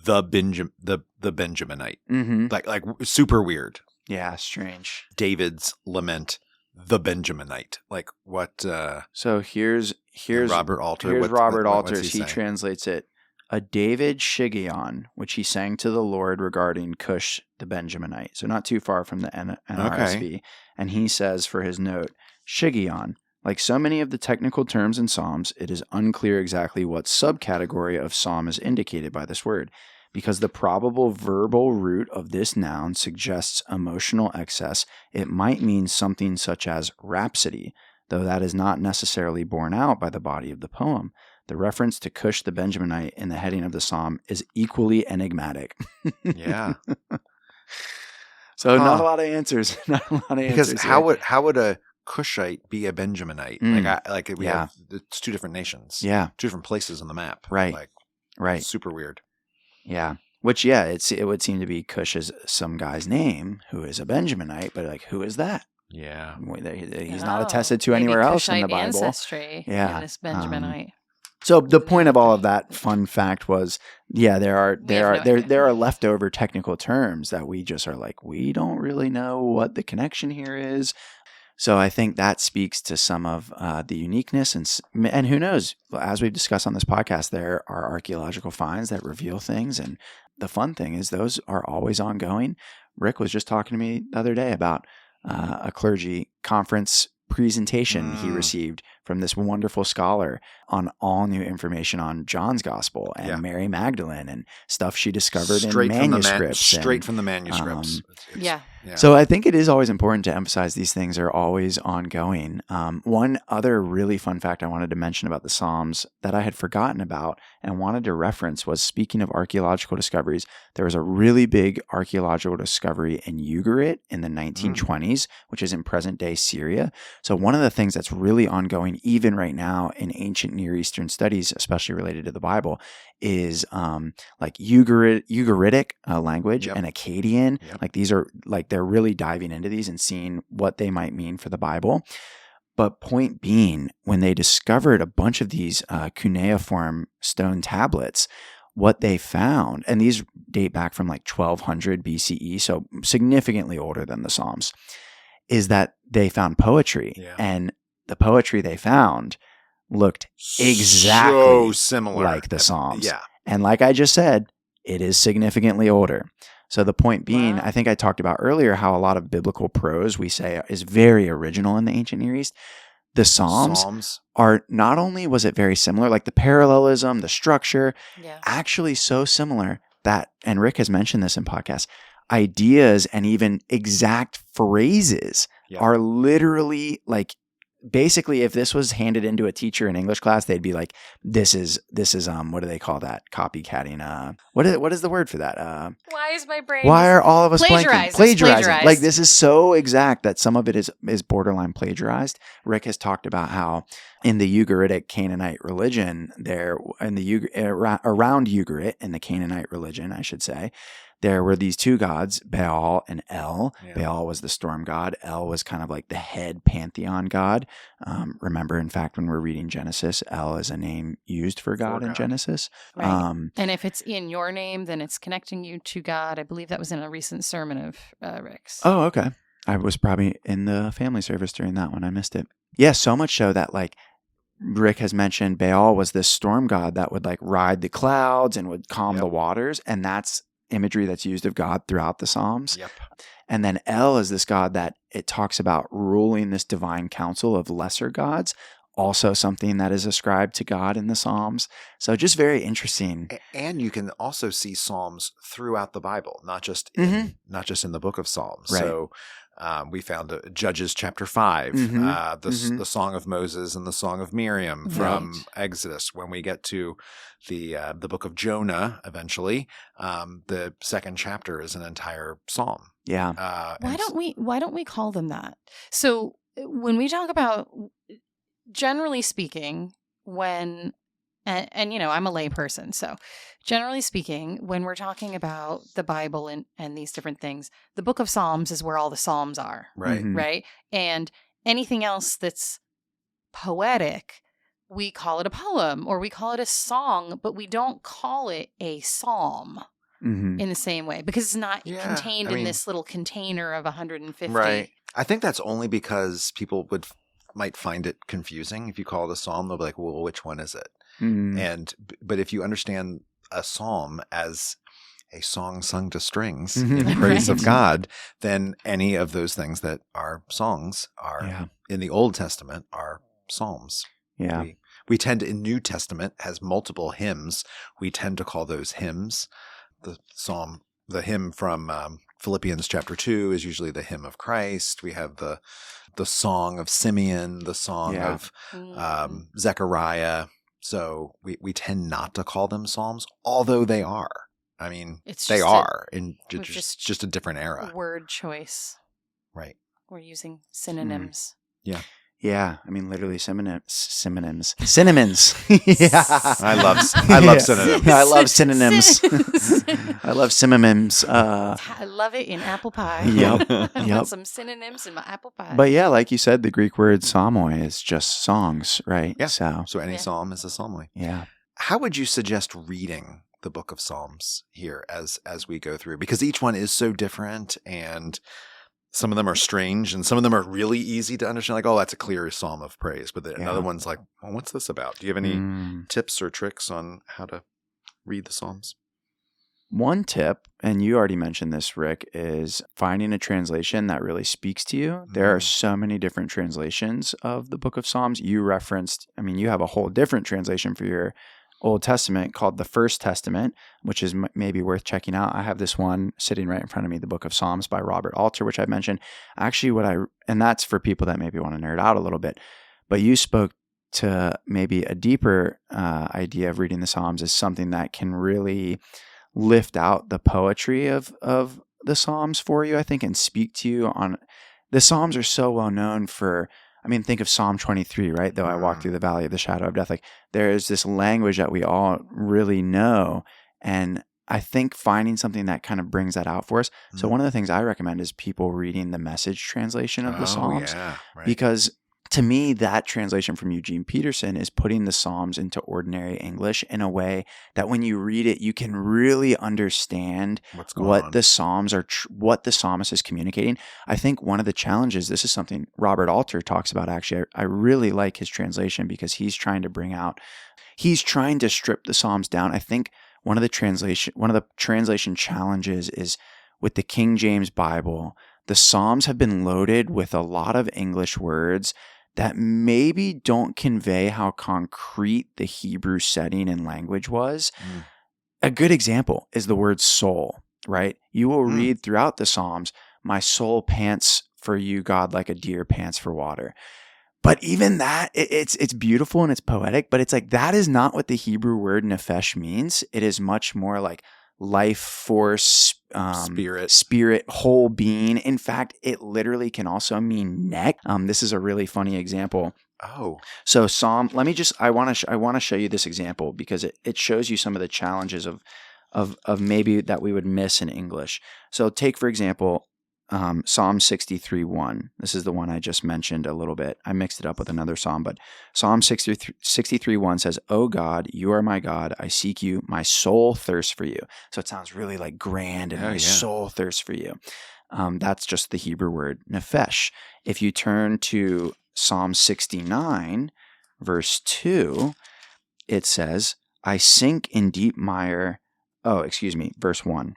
the Benjaminite. Mm-hmm. Like super weird. Yeah, strange. David's lament, the Benjaminite. Like what? So here's Robert Alter. Here's Robert what's Alters. He saying? translates it, a David Shiggaion, which he sang to the Lord regarding Cush the Benjaminite. So not too far from the NRSV. And he says for his note, Shiggaion, like so many of the technical terms in Psalms, it is unclear exactly what subcategory of psalm is indicated by this word, because the probable verbal root of this noun suggests emotional excess. It might mean something such as rhapsody, though that is not necessarily borne out by the body of the poem. The reference to Cush the Benjaminite in the heading of the psalm is equally enigmatic. Yeah. So not a lot of answers. Not a lot of Because answers. how would a Cushite be a Benjaminite? We Yeah. have it's two different nations. Yeah. Two different places on the map. Right. Like Right. super weird. Yeah. Which, yeah, it would seem to be Cush is some guy's name who is a Benjaminite, but like, who is that? Yeah. He's not attested to maybe anywhere else in the Cushite Bible. ancestry Yeah. in this Benjaminite. So the point of all of that fun fact was, yeah, there are leftover technical terms that we just are like, we don't really know what the connection here is. So I think that speaks to some of the uniqueness, and who knows, as we've discussed on this podcast, there are archaeological finds that reveal things. And the fun thing is those are always ongoing. Rick was just talking to me the other day about a clergy conference presentation he received from this wonderful scholar on all new information on John's gospel and Mary Magdalene and stuff she discovered in manuscripts. Straight from the manuscripts. So I think it is always important to emphasize these things are always ongoing. One other really fun fact I wanted to mention about the Psalms that I had forgotten about and wanted to reference was, speaking of archaeological discoveries, there was a really big archaeological discovery in Ugarit in the 1920s, which is in present-day Syria. So one of the things that's really ongoing even right now in ancient Near Eastern studies, especially related to the Bible, is like Ugaritic language and Akkadian. Like these are like they're really diving into these and seeing what they might mean for the Bible. But point being, when they discovered a bunch of these cuneiform stone tablets, what they found, and these date back from like 1200 BCE, so significantly older than the Psalms, is that they found poetry. And the poetry they found looked exactly so similar like the Psalms. And like I just said, it is significantly older. So the point being, I think I talked about earlier how a lot of biblical prose we say is very original in the ancient Near East. The Psalms are, not only was it very similar, like the parallelism, the structure, actually so similar that, and Rick has mentioned this in podcasts, ideas and even exact phrases are literally like, basically, if this was handed into a teacher in English class, they'd be like, this is what do they call that? Copycatting. What is the word for that? Why is my brain? Why are all of us plagiarizing? Like, this is so exact that some of it is borderline plagiarized. Rick has talked about how in the Ugaritic Canaanite religion, around Ugarit in the Canaanite religion, I should say, there were these two gods, Baal and El. Baal was the storm god. El was kind of like the head pantheon god. Remember, in fact, when we're reading Genesis, El is a name used for God in Genesis. Right. And if it's in your name, then it's connecting you to God. I believe that was in a recent sermon of Rick's. Oh, okay. I was probably in the family service during that one. I missed it. Yeah, so much so that like Rick has mentioned Baal was this storm god that would like ride the clouds and would calm the waters. And that's imagery that's used of God throughout the Psalms. And then El is this god that it talks about ruling this divine council of lesser gods, also something that is ascribed to God in the Psalms. So just very interesting. And you can also see Psalms throughout the Bible, not just in the book of Psalms. Right. So we found Judges chapter 5, the Song of Moses and the Song of Miriam from Exodus. When we get to the book of Jonah, eventually, the second chapter is an entire psalm. Why don't we call them that? So when we talk about, generally speaking, when and you know, I'm a lay person, so generally speaking, when we're talking about the Bible and these different things, the book of Psalms is where all the Psalms are. Right? And anything else that's poetic, we call it a poem or we call it a song, but we don't call it a psalm in the same way because it's not contained in this little container of 150. Right. I think that's only because people might find it confusing. If you call it a psalm, they'll be like, well, which one is it? But if you understand a psalm as a song sung to strings in praise of God, then any of those things that are songs are in the Old Testament are psalms. We tend to, in New Testament has multiple hymns. We tend to call those hymns. The hymn from Philippians chapter 2 is usually the hymn of Christ. We have the song of Simeon, the song of Zechariah. So we tend not to call them psalms, although they are. I mean, they are in just a different era. Word choice. Right. We're using synonyms. Yeah, I mean, literally synonyms. I love synonyms. I love synonyms. I love synonyms. I love it in apple pie. I want some synonyms in my apple pie. But yeah, like you said, the Greek word psalmoi is just songs, right? Yeah. So any psalm is a psalmoi. Yeah. How would you suggest reading the book of Psalms here as we go through? Because each one is so different and some of them are strange and some of them are really easy to understand. Like, oh, that's a clear psalm of praise. But another one's like, well, what's this about? Do you have any tips or tricks on how to read the Psalms? One tip, and you already mentioned this, Rick, is finding a translation that really speaks to you. There are so many different translations of the book of Psalms. You referenced, you have a whole different translation for your Old Testament called the First Testament, which is maybe worth checking out. I have this one sitting right in front of me, the Book of Psalms by Robert Alter, which I mentioned. Actually, and that's for people that maybe want to nerd out a little bit, but you spoke to maybe a deeper idea of reading the Psalms as something that can really lift out the poetry of the Psalms for you, I think, and speak to you on. The Psalms are so well known for, think of Psalm 23, right? Though I walk through the valley of the shadow of death. Like, there is this language that we all really know. And I think finding something that kind of brings that out for us. So one of the things I recommend is people reading the Message translation of the Psalms. Yeah, right. Because to me, that translation from Eugene Peterson is putting the Psalms into ordinary English in a way that when you read it, you can really understand what the Psalms are, what the psalmist is communicating. I think one of the challenges, this is something Robert Alter talks about, actually. I really like his translation because he's trying to strip the Psalms down. I think one of the translation challenges is with the King James Bible, the Psalms have been loaded with a lot of English words that maybe don't convey how concrete the Hebrew setting and language was. A good example is the word soul, right? You will read throughout the Psalms, my soul pants for you, God, like a deer pants for water. But even that, it's beautiful and it's poetic, but it's like, that is not what the Hebrew word nephesh means. It is much more like life force, spirit, whole being. In fact, it literally can also mean neck. This is a really funny example. Oh, so Psalm. I want to show you this example because it shows you some of the challenges of maybe that we would miss in English. So take, for example, Psalm 63:1. This is the one I just mentioned a little bit. I mixed it up with another psalm, but Psalm 63:1 says, "O God, you are my God. I seek you. My soul thirsts for you." So it sounds really like grand, and my soul thirsts for you. That's just the Hebrew word nephesh. If you turn to Psalm 69, verse 2, it says, "I sink in deep mire." Verse 1.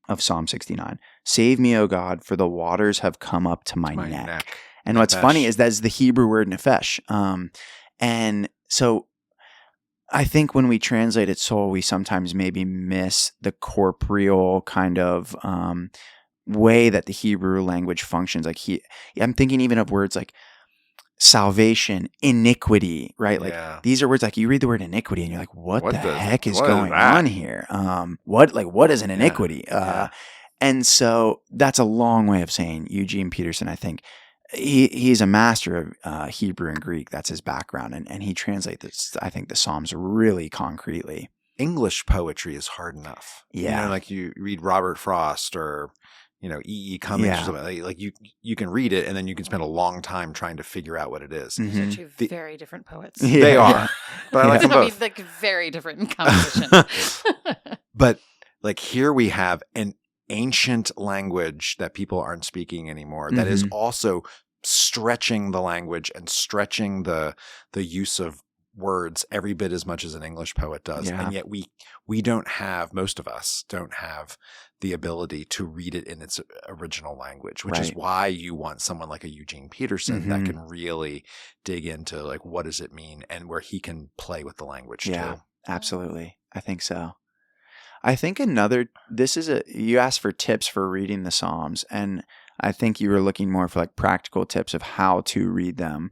Of Psalm 69. "Save me, O God, for the waters have come up to my neck." And what's funny is that's the Hebrew word nephesh. And so I think when we translate it soul, we sometimes maybe miss the corporeal kind of way that the Hebrew language functions. Like I'm thinking even of words like salvation, iniquity, right? Like these are words like you read the word iniquity and you're like, what the heck is going on here? What is an iniquity? And so that's a long way of saying Eugene Peterson, I think he's a master of Hebrew and Greek. That's his background. And he translates, I think, the Psalms really concretely. English poetry is hard enough. Yeah. Like you read Robert Frost or E.E. Cummings or something. Like you can read it and then you can spend a long time trying to figure out what it is. Those are two very different poets. They are. But I like them both. Like very different in composition. But like here we have an ancient language that people aren't speaking anymore that is also stretching the language and stretching the use of words every bit as much as an English poet does. And yet we don't have, most of us don't have the ability to read it in its original language, which is why you want someone like a Eugene Peterson that can really dig into like, what does it mean, and where he can play with the language too. Absolutely. I think so. I think you asked for tips for reading the Psalms, and I think you were looking more for like practical tips of how to read them.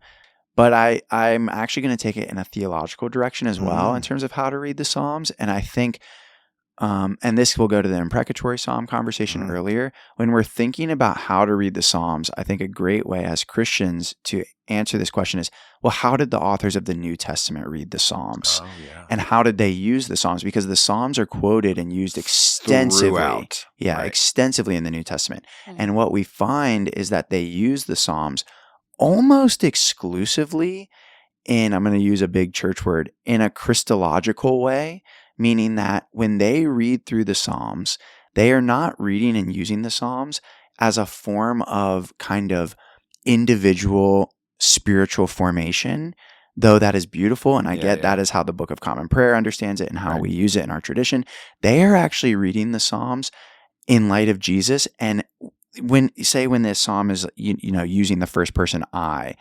But I'm actually going to take it in a theological direction as well in terms of how to read the Psalms. And I think, and this will go to the imprecatory Psalm conversation earlier, when we're thinking about how to read the Psalms, I think a great way as Christians to answer this question is, well, how did the authors of the New Testament read the Psalms? And how did they use the Psalms? Because the Psalms are quoted and used extensively. Throughout. Extensively in the New Testament. And what we find is that they use the Psalms almost exclusively in, I'm going to use a big church word, in a Christological way, meaning that when they read through the Psalms, they are not reading and using the Psalms as a form of kind of individual spiritual formation, though that is beautiful, and I get that is how the Book of Common Prayer understands it and how we use it in our tradition, they are actually reading the Psalms in light of Jesus. And when this psalm is using the first person I,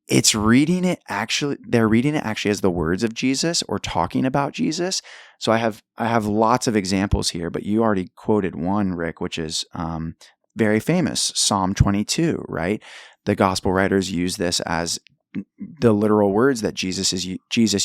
it's reading it actually, they're reading it actually as the words of Jesus or talking about Jesus. So I have lots of examples here, but you already quoted one, Rick, which is very famous, Psalm 22, right? The gospel writers use this as the literal words that Jesus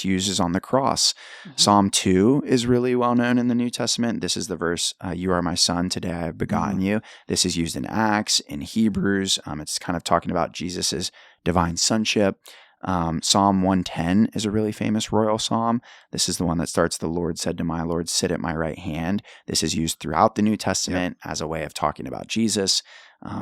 uses on the cross. Mm-hmm. Psalm 2 is really well known in the New Testament. This is the verse, "You are my son, today I have begotten you." This is used in Acts, in Hebrews. It's kind of talking about Jesus's divine sonship. Psalm 110 is a really famous royal psalm. This is the one that starts, "The Lord said to my Lord, sit at my right hand." This is used throughout the New Testament as a way of talking about Jesus.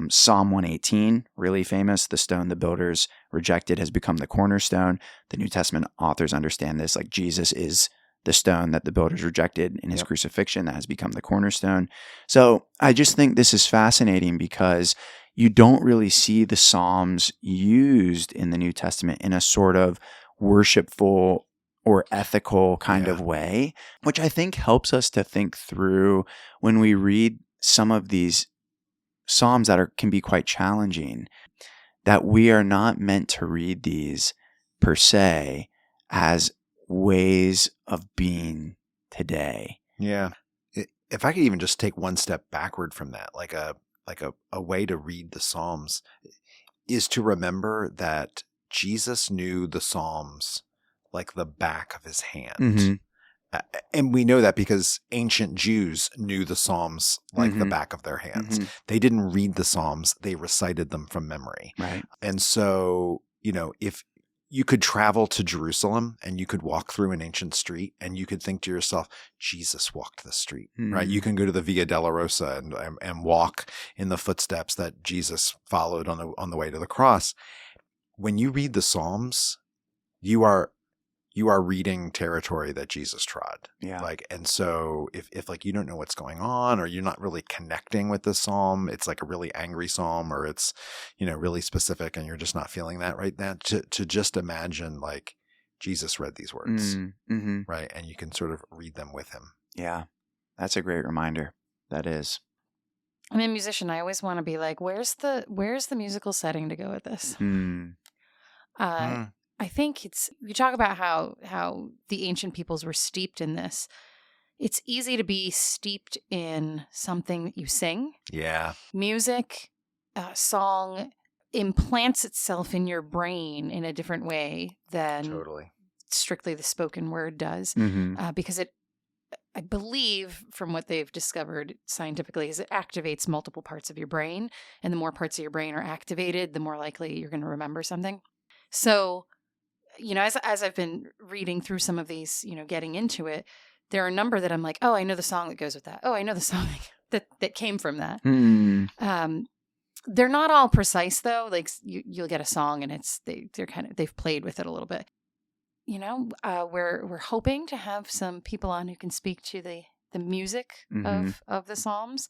Psalm 118, really famous. "The stone the builders rejected has become the cornerstone." The New Testament authors understand this, like Jesus is the stone that the builders rejected in his crucifixion that has become the cornerstone. So I just think this is fascinating because you don't really see the Psalms used in the New Testament in a sort of worshipful or ethical kind of way, which I think helps us to think through when we read some of these Psalms that can be quite challenging, that we are not meant to read these per se as ways of being today. Yeah. If I could even just take one step backward from that, like a way to read the Psalms is to remember that Jesus knew the Psalms like the back of his hand. Mm-hmm. And we know that because ancient Jews knew the Psalms like the back of their hands. Mm-hmm. They didn't read the Psalms, they recited them from memory. Right. And so, if you could travel to Jerusalem and you could walk through an ancient street and you could think to yourself, Jesus walked the street, right? You can go to the Via Dolorosa and walk in the footsteps that Jesus followed on the way to the cross. When you read the Psalms, you are reading territory that Jesus trod. Yeah. And so if you don't know what's going on or you're not really connecting with the psalm, it's like a really angry psalm or it's, really specific and you're just not feeling that right now, to just imagine like Jesus read these words, right? And you can sort of read them with him. Yeah. That's a great reminder. That is. I'm a musician. I always want to be like, where's the musical setting to go with this? I think you talk about how the ancient peoples were steeped in this. It's easy to be steeped in something that you sing. Yeah. Music, song implants itself in your brain in a different way than strictly the spoken word does. Because I believe from what they've discovered scientifically is it activates multiple parts of your brain. And the more parts of your brain are activated, the more likely you're going to remember something. So, as I've been reading through some of these, getting into it, there are a number that I'm like, oh, I know the song that goes with that. Oh, I know the song that came from that. They're not all precise though. Like you'll get a song and they've played with it a little bit. We're hoping to have some people on who can speak to the music of the Psalms.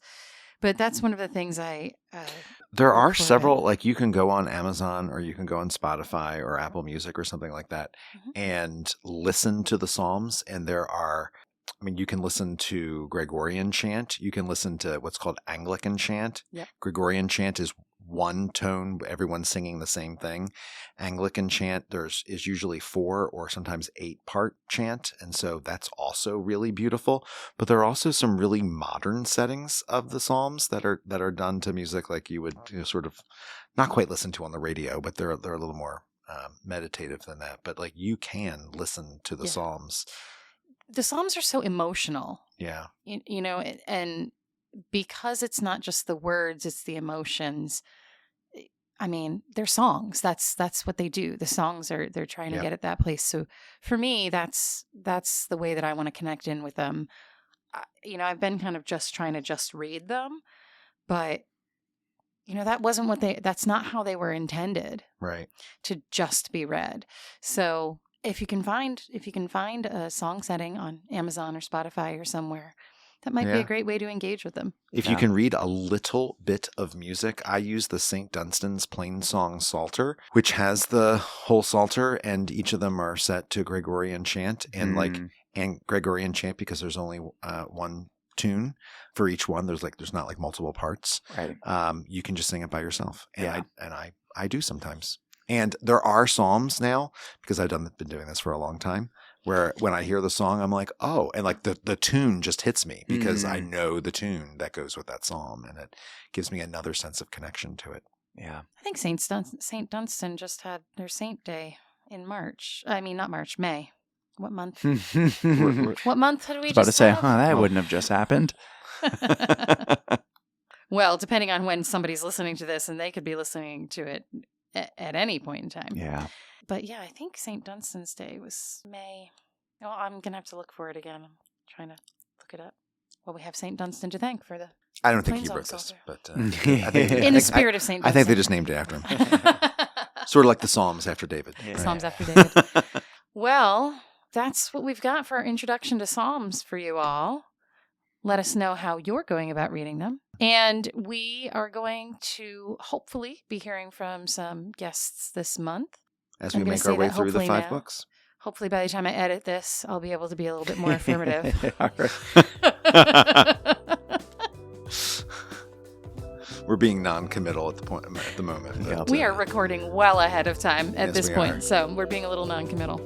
But that's one of the things there are several, like you can go on Amazon or you can go on Spotify or Apple Music or something like that and listen to the Psalms. And you can listen to Gregorian chant. You can listen to what's called Anglican chant. Yep. Gregorian chant is one tone, everyone's singing the same thing. Anglican chant, is usually 4 or sometimes 8-part chant. And so that's also really beautiful. But there are also some really modern settings of the Psalms that are done to music like you would sort of not quite listen to on the radio, but they're a little more meditative than that. But like you can listen to the Psalms. The Psalms are so emotional. Yeah. And because it's not just the words, it's the emotions. I mean, they're songs. That's what they do. The songs they're trying to get at that place. So for me, that's the way that I want to connect in with them. I've been kind of just trying to just read them, but that's not how they were intended. Right. To just be read. So if you can find a song setting on Amazon or Spotify or somewhere, That might be a great way to engage with them. If you can read a little bit of music, I use the St. Dunstan's Plain Song Psalter, which has the whole Psalter, and each of them are set to Gregorian chant, and and Gregorian chant because there's only one tune for each one. There's not like multiple parts. Right. You can just sing it by yourself, and I do sometimes. And there are psalms now, because I've been doing this for a long time, where when I hear the song, I'm like, oh, and like the tune just hits me because I know the tune that goes with that psalm, and it gives me another sense of connection to it. Yeah. I think St. Dunstan just had their Saint Day in March. I mean, not March, May. What month? What month did we just about to say, have? that wouldn't have just happened. Well, depending on when somebody's listening to this, and they could be listening to it at any point in time. Yeah. But yeah, I think St. Dunstan's Day was May. Oh, I'm going to have to look for it again. I'm trying to look it up. Well, we have St. Dunstan to thank for the I don't think he Plain wrote Song this, Psalter. but in the spirit of St. Dunstan. I think they just named it after him. Sort of like the Psalms after David. Yeah. Psalms after David. Well, that's what we've got for our introduction to Psalms for you all. Let us know how you're going about reading them. And we are going to hopefully be hearing from some guests this month. As we make our way through the 5 books. Hopefully by the time I edit this, I'll be able to be a little bit more affirmative. We're being non-committal at the moment. But, we are recording well ahead of time at this point, are. so we're being a little non-committal.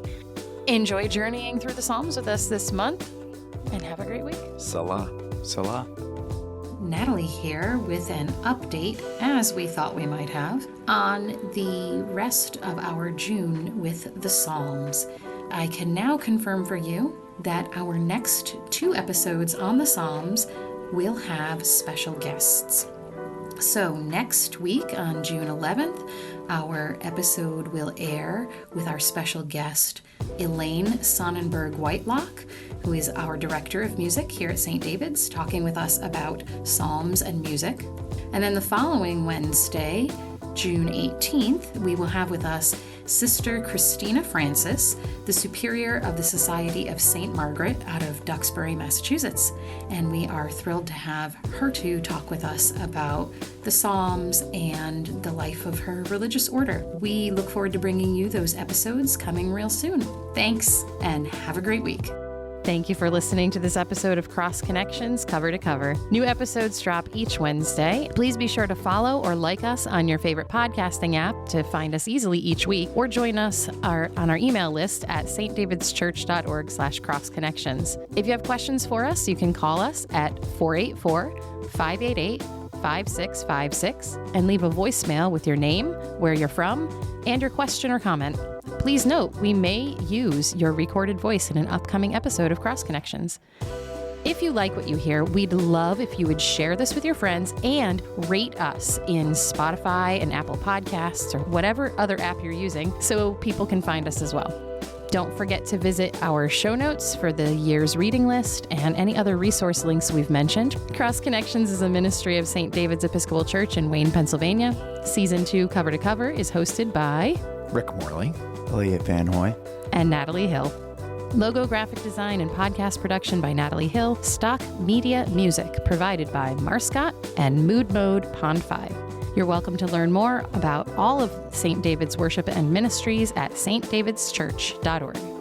Enjoy journeying through the Psalms with us this month, and have a great week. Salah. Salah. Natalie here with an update, as we thought we might have, on the rest of our June with the Psalms. I can now confirm for you that our next 2 episodes on the Psalms will have special guests. So next week on June 11th, our episode will air with our special guest, Elaine Sonnenberg-Whitelock, who is our director of music here at St. David's, talking with us about psalms and music. And then the following Wednesday, June 18th, we will have with us Sister Christina Francis, the Superior of the Society of St. Margaret out of Duxbury, Massachusetts. And we are thrilled to have her to talk with us about the Psalms and the life of her religious order. We look forward to bringing you those episodes coming real soon. Thanks, and have a great week. Thank you for listening to this episode of Cross Connections Cover to Cover. New episodes drop each Wednesday. Please be sure to follow or like us on your favorite podcasting app to find us easily each week, or join us on our email list at stdavidschurch.org/crossconnections. If you have questions for us, you can call us at 484-588-5656 and leave a voicemail with your name, where you're from, and your question or comment. Please note, we may use your recorded voice in an upcoming episode of Cross Connections. If you like what you hear, we'd love if you would share this with your friends and rate us in Spotify and Apple Podcasts or whatever other app you're using so people can find us as well. Don't forget to visit our show notes for the year's reading list and any other resource links we've mentioned. Cross Connections is a ministry of St. David's Episcopal Church in Wayne, Pennsylvania. Season 2 Cover to Cover is hosted by Rick Morley, Elliot VanHoy, and Natalee Hill. Logo graphic design and podcast production by Natalee Hill. Stock media music provided by Marscott and Mood Mode Pond 5. You're welcome to learn more about all of St. David's worship and ministries at stdavidschurch.org.